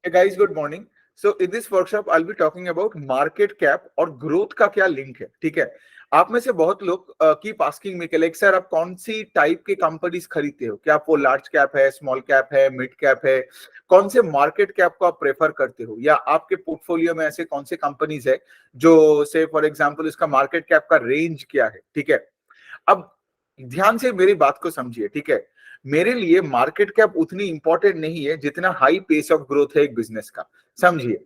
Hey guys, good morning. So in this workshop, I'll be talking about market cap और growth का क्या link है, ठीक है? आप में से बहुत लोग कीप आस्किंग मी कि लाइक सर आप कौन सी टाइप की कंपनीज खरीदते हो? क्या आप वो लार्ज कैप है, स्मॉल कैप है, मिड कैप है? कौन से मार्केट कैप को आप प्रेफर करते हो? या आपके पोर्टफोलियो में ऐसे कौन से कंपनीज है जो से फॉर एग्जांपल इसका मार्केट कैप का रेंज क्या है, ठीक है? अब ध्यान से मेरी बात को समझिए, ठीक है? मेरे लिए मार्केट कैप उतनी इंपॉर्टेंट नहीं है जितना हाई पेस ऑफ ग्रोथ है एक बिजनेस का। समझिए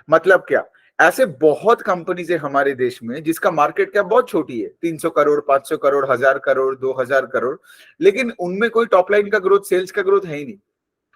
मतलब क्या? ऐसे बहुत कंपनीज है हमारे देश में जिसका मार्केट कैप बहुत छोटी है, 300 करोड़, 500 करोड़, 1000 करोड़, 2000 करोड़, लेकिन उनमें कोई टॉप लाइन का ग्रोथ, सेल्स का ग्रोथ है ही नहीं।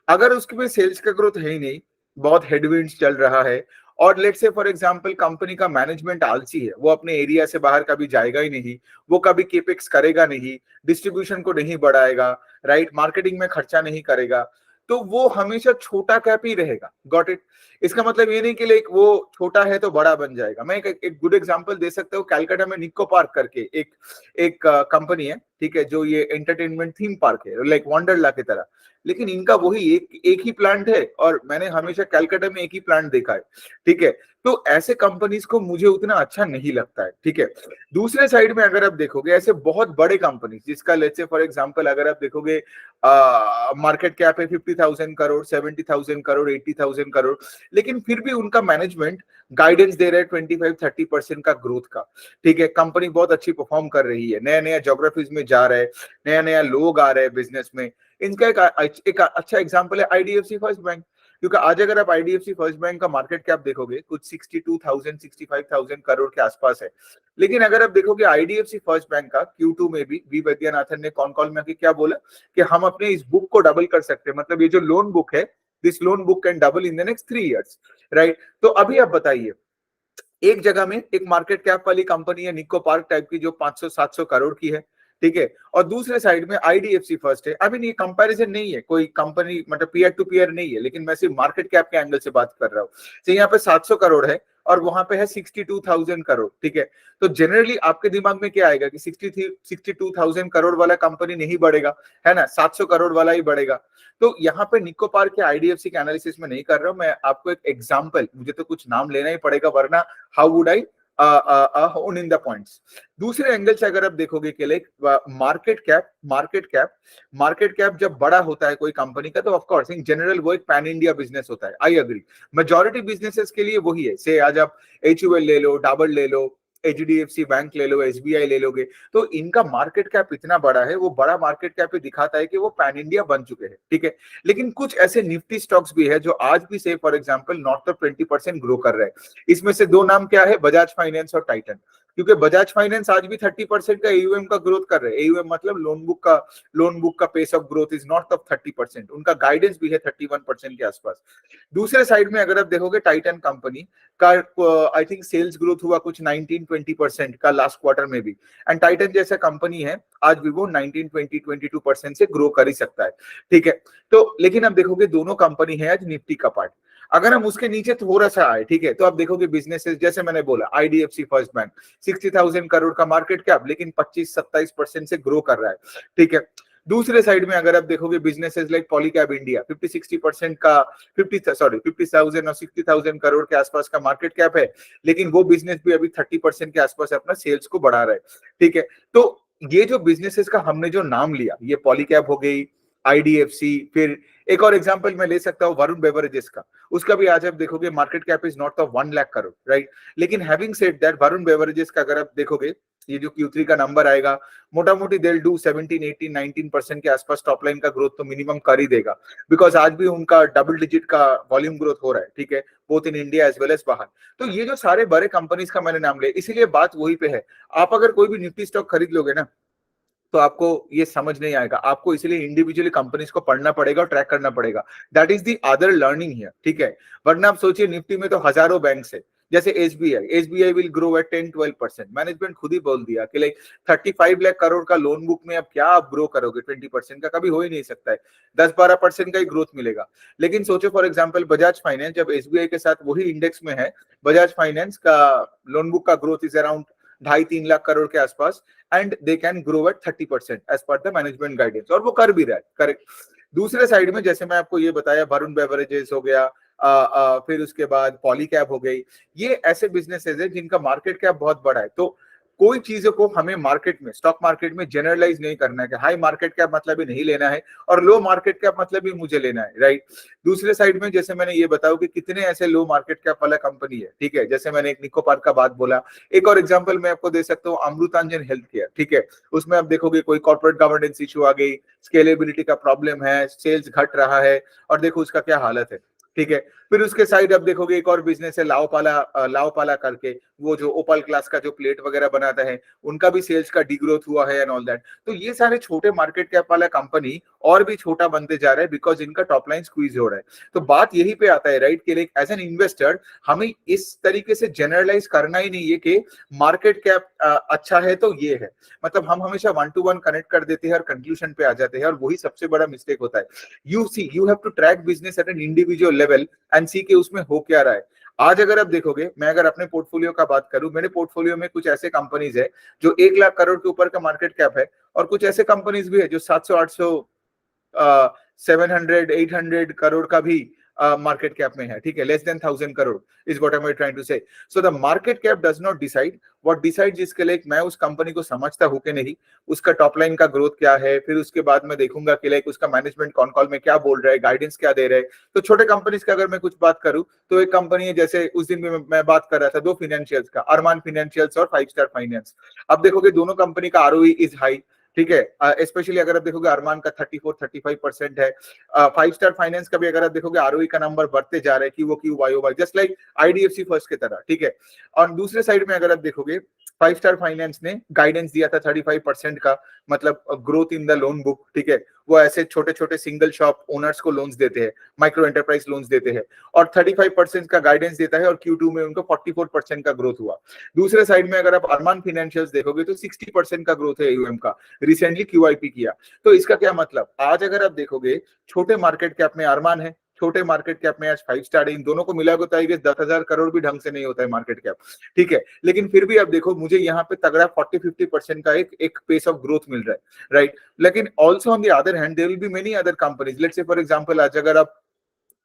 अगर उसके में सेल्स का ग्रोथ है ही नहीं, बहुत हेडविंड्स चल रहा है, और let's say for example company का मैनेजमेंट आलसी है, वो अपने एरिया से बाहर कभी जाएगा ही नहीं, वो कभी केपेक्स करेगा नहीं, डिस्ट्रीब्यूशन को नहीं बढ़ाएगा, राइट, मार्केटिंग में खर्चा नहीं करेगा, तो वो हमेशा छोटा कैप ही रहेगा। Got it? इसका मतलब ये नहीं कि लाइक वो छोटा है तो बड़ा बन जाएगा। मैं एक गुड एग्जांपल दे सकता हूँ। कैलकाटा में निको पार्क करके एक एक कंपनी है, ठीक है, जो ये एंटरटेनमेंट थीम पार्क है, लाइक वंडरला की तरह, लेकिन इनका वही एक एक ही प्लांट है, और मैंने हमेशा कलकत्ता में एक ही प्लांट देखा है, ठीक है? तो ऐसे कंपनीज को मुझे उतना अच्छा नहीं लगता है, ठीक है? दूसरे साइड में अगर आप देखोगे ऐसे बहुत बड़े कंपनीज जिसका लेट्स से फॉर एग्जांपल अगर आप देखोगे मार्केट कैप है 50,000 करोड़, 70,000 करोड़, 80,000 करोड़, लेकिन फिर भी उनका मैनेजमेंट गाइडेंस दे रहे हैं 25-30% का ग्रोथ का, ठीक है? कंपनी बहुत अच्छी परफॉर्म कर रही है, नया नया ज्योग्राफीज में जा रहे हैं, नया नया लोग आ रहे हैं बिजनेस में। इनका एक अच्छा एग्जांपल है आईडीएफसी फर्स्ट बैंक, क्योंकि आज अगर आप आईडीएफसी फर्स्ट बैंक का मार्केट कैप देखोगे कुछ 62,000 65,000 करोड़ के आसपास है, लेकिन अगर आप देखोगे आईडीएफसी फर्स्ट बैंक का Q2 में भी वी वैद्यनाथन ने कॉन कॉल में आके क्या बोला कि हम अपने इस बुक को डबल कर सकते हैं, मतलब ये जो लोन बुक है, this loan book can double in the next 3 years, right? तो अभी आप बताइए, एक जगह में एक मार्केट कैप वाली कंपनी है निको पार्क टाइप की जो 500-700 करोड़ की है, ठीक है, और दूसरे साइड में आईडीएफसी फर्स्ट है। आई मीन ये कंपैरिजन नहीं है, कोई कंपनी मतलब पीयर टू पीयर नहीं है, लेकिन मैं सिर्फ मार्केट कैप के एंगल से बात कर रहा हूँ। तो यहाँ पे 700 करोड़ है और वहां पे है 62,000 करोड़, ठीक है? तो जनरली आपके दिमाग में क्या आएगा कि 62,000 करोड़ वाला कंपनी नहीं बढ़ेगा, है ना, 700 करोड़ वाला ही बढ़ेगा। तो यहाँ पे निको पार्क के आईडीएफसी के एनालिसिस में नहीं कर रहा हूं मैं, आपको एक एग्जांपल, मुझे तो कुछ नाम लेना ही पड़ेगा वरना हाउ वुड आई होन इन द पॉइंट्स। दूसरे एंगल से अगर आप देखोगे कि लाइक मार्केट कैप जब बड़ा होता है कोई कंपनी का, तो ऑफ कोर्स इन जनरल वो एक पैन इंडिया बिजनेस होता है। आई एग्री, मेजॉरिटी बिजनेसेस के लिए वही है। से आज आप एचयूएल ले लो, डाबर ले लो, एचडीएफसी बैंक ले लो, एसबीआई ले लोगे, तो इनका मार्केट कैप इतना बड़ा है, वो बड़ा मार्केट कैप ही दिखाता है कि वो पैन इंडिया बन चुके हैं, ठीक है? लेकिन कुछ ऐसे निफ्टी स्टॉक्स भी है जो आज भी से for example north of 20% grow कर रहे हैं। इसमें से दो नाम क्या है, बजाज फाइनेंस और टाइटन, क्योंकि बजाज फाइनेंस आज भी 30% का एयूएम का ग्रोथ कर रहे हैं। एयूएम मतलब लोन बुक का pace of growth is north of 30%, उनका गाइडेंस भी है 31% के आसपास। दूसरे साइड में अगर आप देखोगे टाइटन कंपनी का आई थिंक सेल्स ग्रोथ हुआ कुछ 19-20% का लास्ट क्वार्टर में भी, एंड टाइटन जैसा कंपनी है आज भी वो 19-20-22% से ग्रो कर ही सकता है, ठीक है? तो लेकिन अब देखोगे दोनों कंपनी है आज निफ्टी का पार्ट। अगर हम उसके नीचे थोड़ा सा आए, ठीक है, तो आप देखोगे बिजनेसेस जैसे मैंने बोला आईडीएफसी फर्स्ट बैंक 60,000 करोड़ का मार्केट कैप, लेकिन 25-27% से ग्रो कर रहा है, ठीक है? दूसरे साइड में अगर आप देखोगे बिजनेसेस लाइक पॉलीकैब इंडिया 50-60% का 50,000 और 60,000 करोड़ के आसपास का मार्केट कैप है, लेकिन वो बिजनेस भी अभी 30% के आसपास अपना सेल्स को बढ़ा रहा है, ठीक है? तो ये जो बिजनेसेस का हमने जो नाम लिया, ये पॉलीकैब हो गई, आईडीएफसी, फिर एक और एग्जांपल मैं ले सकता हूँ वरुण बेवरेजेस का, उसका भी आज आप देखोगे market cap is not of 1 lakh crore, right? लेकिन having said that Varun beverages का अगर आप देखोगे ये जो Q3 का नंबर आएगा, मोटा मोटी दे डू 17-18-19% के आसपास टॉप लाइन का ग्रोथ तो मिनिमम कर ही देगा, बिकॉज आज भी उनका डबल डिजिट का वॉल्यूम ग्रोथ हो रहा है, ठीक है, both in India as well as बाहर। तो ये जो सारे बड़े कंपनीज का मैंने नाम लिया, इसीलिए बात वही पे है। आप अगर कोई भी निफ्टी स्टॉक खरीद लोगे ना, तो आपको ये समझ नहीं आएगा, आपको इसलिए इंडिविजुअली कंपनीज को पढ़ना पड़ेगा और ट्रैक करना पड़ेगा। That is the other learning here, ठीक है? वरना आप सोचिए निफ्टी में तो हजारों बैंक्स है, जैसे SBI will grow at 10-12%। Management खुद ही बोल दिया कि लाइक 35 लाख करोड़ का लोन बुक में अब क्या आप ग्रो करोगे, 20% का कभी हो ही नहीं सकता है, 10-12% का ही ग्रोथ मिलेगा। लेकिन सोचो फॉर एग्जाम्पल बजाज फाइनेंस जब एसबीआई के साथ वही इंडेक्स में है, बजाज फाइनेंस का लोन बुक का growth is around 2.5-3 lakh crore के आसपास, and they can grow at 30% as per the management guidance, और वो कर भी रहा है, करेक्ट? दूसरे साइड में जैसे मैं आपको ये बताया वरुण बेवरेजेस हो गया, फिर उसके बाद पॉलीकैब हो गई। ये ऐसे बिजनेसेस है जिनका मार्केट कैप बहुत बड़ा है। तो कोई चीजों को हमें मार्केट में, स्टॉक मार्केट में जनरलाइज नहीं करना है कि हाई मार्केट कैप मतलब ही नहीं लेना है और लो मार्केट कैप मतलब ही मुझे लेना है, राइट। दूसरे साइड में जैसे मैंने ये बताऊं कि कितने ऐसे लो मार्केट कैप वाला कंपनी है, ठीक है, जैसे मैंने एक निको पार्क का बात बोला। एक और एग्जांपल मैं आपको दे सकता हूँ, अमृतांजन हेल्थ केयर, ठीक है। उसमें आप देखोगे कोई कॉर्पोरेट गवर्नेंस इशू आ गई, स्केलेबिलिटी का प्रॉब्लम है, सेल्स घट रहा है, और देखो उसका क्या हालत है, ठीक है। फिर उसके साइड आप देखोगे एक और बिजनेस है लाओपाला करके, वो जो ओपल क्लास का जो प्लेट वगैरह बनाता है, उनका भी सेल्स का डिग्रोथ हुआ है एंड ऑल दैट। तो ये सारे छोटे मार्केट कैप वाला कंपनी और भी छोटा बनते जा रहा है बिकॉज इनका टॉप लाइन स्क्वीज हो रहा है। तो बात यही पे आता है, राइट, कि एज एन इन्वेस्टर हमें इस तरीके से जनरलाइज करना ही नहीं है कि मार्केट कैप अच्छा है तो ये है, मतलब हम हमेशा 1 to 1 कनेक्ट कर देते हैं और कंक्लूजन पे आ जाते हैं, और वही सबसे बड़ा मिस्टेक होता है। You have to track business at an individual level and see के उसमें हो क्या रहा है। आज अगर आप देखोगे, मैं अगर अपने पोर्टफोलियो का बात करूं, मेरे पोर्टफोलियो में कुछ ऐसे कंपनीज है जो 1 लाख करोड़ के ऊपर का मार्केट कैप है, और कुछ ऐसे कंपनीज भी है जो 700-800 700-800 करोड़ का भी मार्केट कैप में है, ठीक है, less than 1000 crore is what I am trying to say. So the market cap does not decide, what decides इसके लिए मैं उस कंपनी को समझता हूं कि नहीं, उसका टॉप लाइन का ग्रोथ क्या है, फिर उसके बाद मैं देखूंगा कि लाइक उसका मैनेजमेंट कॉन कॉल में क्या बोल रहा है, गाइडेंस क्या दे रहे हैं। तो छोटे कंपनीज का अगर मैं कुछ बात करूं, तो एक कंपनी है, जैसे उस दिन भी मैं बात कर रहा था 2 फाइनेंशियल्स का, अरमान फाइनेंशियल्स और 5 स्टार फाइनेंस। अब देखोगे दोनों कंपनी का आरओई इज हाई, ठीक है, स्पेशली अगर आप देखोगे अरमान का 34-35% है, 5 स्टार फाइनेंस का भी अगर आप देखोगे आरओई का नंबर बढ़ते जा रहे हैं, Q Y Y, just like IDFC first की तरह, ठीक है। और दूसरे साइड में अगर आप देखोगे 5 स्टार फाइनेंस ने गाइडेंस दिया था 35% का, मतलब growth in the loan book, ठीक है। वो ऐसे छोटे छोटे सिंगल शॉप ओनर्स को लोन्स देते हैं, माइक्रो एंटरप्राइज लोन्स देते हैं, और 35% का गाइडेंस देता है, और Q2 में उनको 44% का ग्रोथ हुआ। दूसरे साइड में अगर आप अरमान फाइनेंशियल्स देखोगे तो 60% का ग्रोथ है AUM का, रिसेंटली QIP किया। तो इसका क्या मतलब, आज अगर आप देखोगे छोटे मार्केट कैप में अरमान है, छोटे मार्केट कैप में आज 5 स्टार है, इन दोनों को मिलाकर तो आई गेस 10,000 करोड़ भी ढंग से नहीं होता है मार्केट कैप, ठीक है। लेकिन फिर भी आप देखो, मुझे यहाँ पे तगड़ा 40-50% का एक पेस ऑफ ग्रोथ मिल रहा है, राइट। लेकिन also on the other hand there will be many other companies, let's say for example आज अगर आप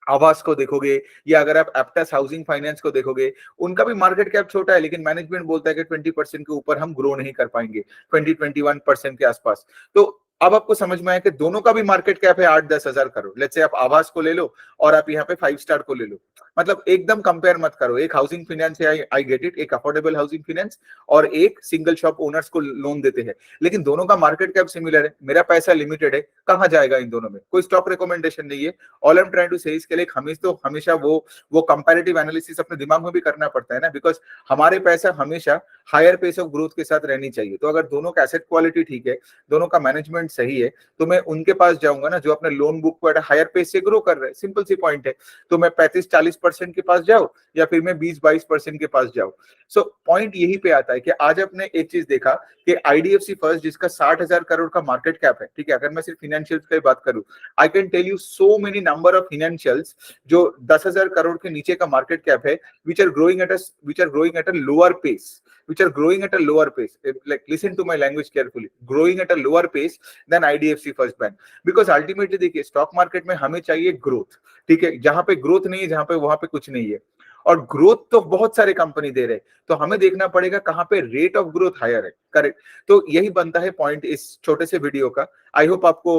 आवास को देखोगे, या अगर आप एप्टस हाउसिंग फाइनेंस को देखोगे, उनका भी मार्केट कैप छोटा है, लेकिन मैनेजमेंट बोलता है कि 20% के ऊपर हम ग्रो नहीं कर पाएंगे, 20-21% के आसपास। तो अब आपको समझ में आया कि दोनों का भी मार्केट कैप है 8-10 हजार करोड़। लेट्स से आप आवास को ले लो और आप यहाँ पे 5 स्टार को ले लो, मतलब एकदम कंपेयर मत करो। एक हाउसिंग फाइनेंस है, आई गेट इट, एक अफोर्डेबल हाउसिंग फाइनेंस, और एक सिंगल शॉप ओनर्स को लोन देते हैं, लेकिन दोनों का मार्केट कैप सिमिलर है, मेरा पैसा लिमिटेड है, कहाँ जाएगा इन दोनों में, कोई स्टॉक रिकमेंडेशन नहीं है। All I am trying to say इसके लिए हमेशा वो कंपैरेटिव एनालिसिस अपने दिमाग में भी करना पड़ता है ना, बिकॉज हमारे पैसा हमेशा हायर पेस ऑफ ग्रोथ के साथ रहनी चाहिए। तो अगर दोनों का एसेट क्वालिटी ठीक है, दोनों का मैनेजमेंट सही है, तो मैं उनके पास जाऊंगा ना जो अपने लोन बुक को एट हायर पेस से ग्रो कर रहे हैं, सिंपल सी पॉइंट है। तो मैं 35-40% के पास जाऊं, या फिर मैं 20-22% के पास जाऊं। सो पॉइंट यही पे आता है कि आज आपने एक चीज देखा कि आईडीएफसी फर्स्ट, जिसका 60,000 करोड़ का मार्केट कैप है, ठीक है, अगर मैं सिर्फ फाइनेंशियल्स की बात करूं, I can tell you so many number of financials जो 10,000 करोड़ के नीचे का मार्केट कैप है, which are growing at a lower pace, like listen to my language carefully, growing at a lower pace than IDFC First Bank, because ultimately देखिए stock market में हमें चाहिए growth, ठीक है, जहां पे ग्रोथ नहीं है, जहां पे वहां पे कुछ नहीं है, और ग्रोथ तो बहुत सारे कंपनी दे रहे हैं, तो हमें देखना पड़ेगा कहां पे रेट ऑफ ग्रोथ हायर है, करेक्ट। तो यही बनता है पॉइंट इस छोटे से वीडियो का। आई होप आपको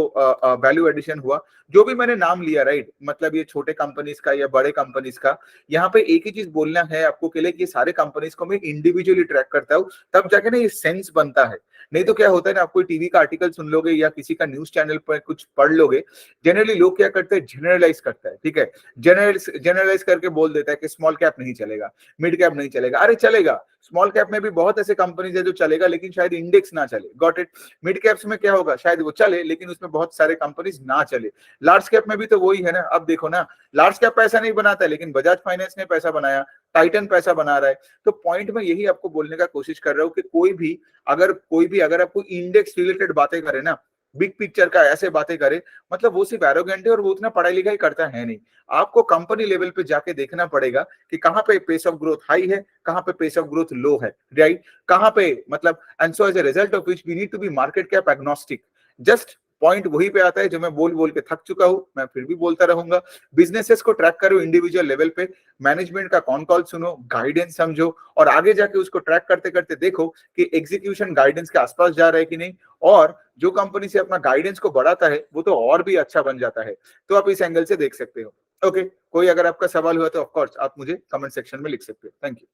वैल्यू एडिशन हुआ। जो भी मैंने नाम लिया, राइट, मतलब ये छोटे कंपनीज का या बड़े कंपनीज का, यहाँ पे एक ही चीज बोलना है आपको के लिए कि ये सारे कंपनीज को मैं इंडिविजुअली ट्रैक करता हूँ, तब जाके ना ये सेंस बनता है। नहीं तो क्या होता है ना, आप कोई टीवी का आर्टिकल सुन लोगे या किसी का न्यूज चैनल पर कुछ पढ़ लोगे, जनरली लोग क्या करते हैं, जनरलाइज करता है, ठीक है, जनरलाइज करके बोल देता है कि स्मॉल कैप नहीं चलेगा, मिड कैप नहीं चलेगा। अरे चलेगा, स्मॉल कैप में भी बहुत ऐसे कंपनीज है जो चलेगा, लेकिन शायद इंडेक्स ना चले, गॉट इट। मिड कैप्स में क्या होगा, शायद वो चले लेकिन उसमें बहुत सारे कंपनीज ना चले। लार्ज कैप में भी तो वही है ना। अब देखो ना, लार्ज कैप पैसा नहीं बनाता है, लेकिन बजाज फाइनेंस ने पैसा बनाया, टाइटन पैसा बना रहा है। तो पॉइंट में यही आपको बोलने का कोशिश कर रहा हूं कि कोई भी अगर आपको इंडेक्स रिलेटेड बातें करे ना, बिग पिक्चर का ऐसे बातें करे, मतलब वो सिर्फ एरोगेंट है और वो उतना पढ़ाई लिखाई करता है नहीं। आपको कंपनी लेवल पे जाके देखना पड़ेगा कि कहां पे पेस ऑफ ग्रोथ हाई है, कहां पे पेस ऑफ ग्रोथ लो है, राइट, कहां पे, मतलब, and so as a result of which we need to be market cap agnostic. Just point वहीं पे आता है जो मैं बोल बोल के थक चुका हूं, मैं फिर भी बोलता रहूंगा। बिजनेसेस को ट्रैक करो इंडिविजुअल लेवल पे, मैनेजमेंट का कॉन कॉल सुनो, गाइडेंस समझो, और आगे जाके उसको ट्रैक करते करते देखो कि एग्जीक्यूशन गाइडेंस के आसपास जा रहा है कि नहीं, और जो कंपनी से अपना गाइडेंस को बढ़ाता है वो तो और भी अच्छा बन जाता है। तो आप इस एंगल से देख सकते हो। ओके, कोई अगर आपका सवाल हुआ तो ऑफ कोर्स आप मुझे कमेंट सेक्शन में लिख सकते हो। Thank you.